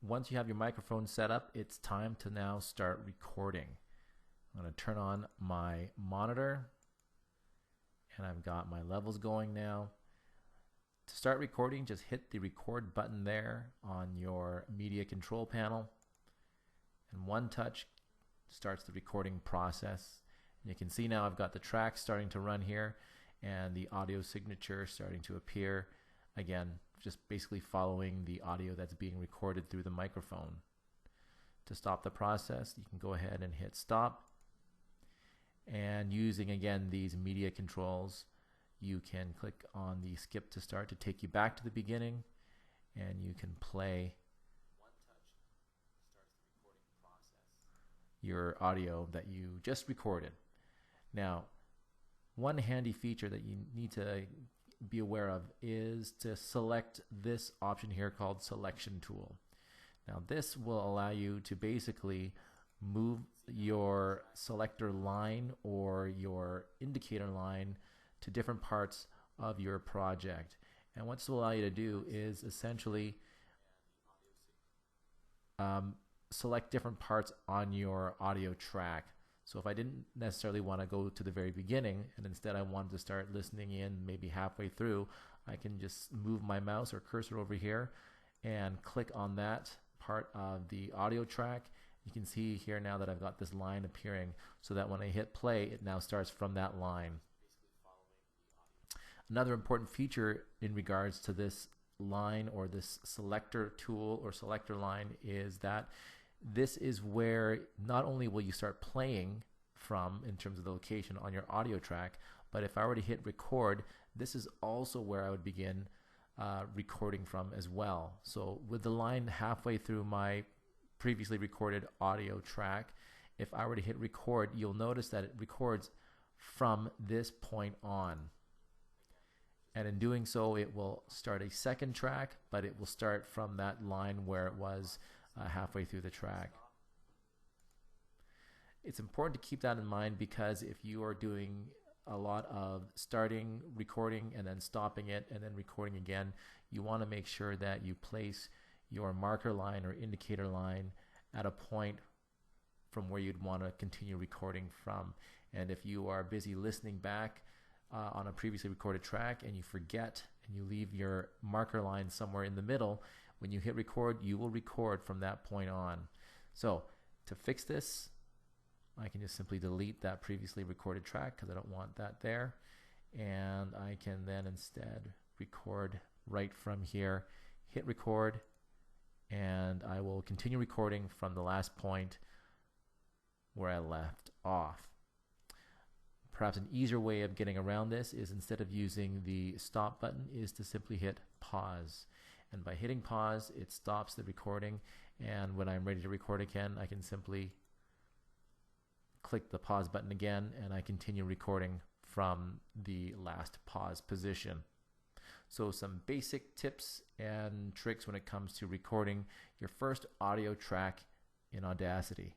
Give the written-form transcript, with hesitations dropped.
once you have your microphone set up, it's time to now start recording. I'm going to turn on my monitor and I've got my levels going now. To start recording, just hit the record button there on your media control panel, and one touch starts the recording process. And you can see now I've got the track starting to run here and the audio signature starting to appear. Again, just basically following the audio that's being recorded through the microphone. To stop the process, you can go ahead and hit stop. And using again these media controls, you can click on the skip to start to take you back to the beginning, and you can play your audio that you just recorded. Now, one handy feature that you need to be aware of is to select this option here called Selection Tool. Now, this will allow you to basically move your selector line or your indicator line to different parts of your project. And what this will allow you to do is essentially select different parts on your audio track. So if I didn't necessarily want to go to the very beginning and instead I wanted to start listening in maybe halfway through, I can just move my mouse or cursor over here and click on that part of the audio track. You can see here now that I've got this line appearing, so that when I hit play, it now starts from that line. Another important feature in regards to this line or this selector tool or selector line is that this is where not only will you start playing from in terms of the location on your audio track, but if I were to hit record, this is also where I would begin recording from as well. So with the line halfway through my previously recorded audio track, if I were to hit record, you'll notice that it records from this point on. And in doing so, it will start a second track, but it will start from that line where it was halfway through the track. It's important to keep that in mind, because if you are doing a lot of starting recording and then stopping it and then recording again, you want to make sure that you place your marker line or indicator line at a point from where you'd want to continue recording from. And if you are busy listening back on a previously recorded track and you forget and you leave your marker line somewhere in the middle, when you hit record, you will record from that point on. So to fix this, I can just simply delete that previously recorded track because I don't want that there, and I can then instead record right from here, hit record, and I will continue recording from the last point where I left off. Perhaps an easier way of getting around this is, instead of using the stop button, is to simply hit pause. And by hitting pause, it stops the recording, and when I'm ready to record again, I can simply click the pause button again and I continue recording from the last pause position. So some basic tips and tricks when it comes to recording your first audio track in Audacity.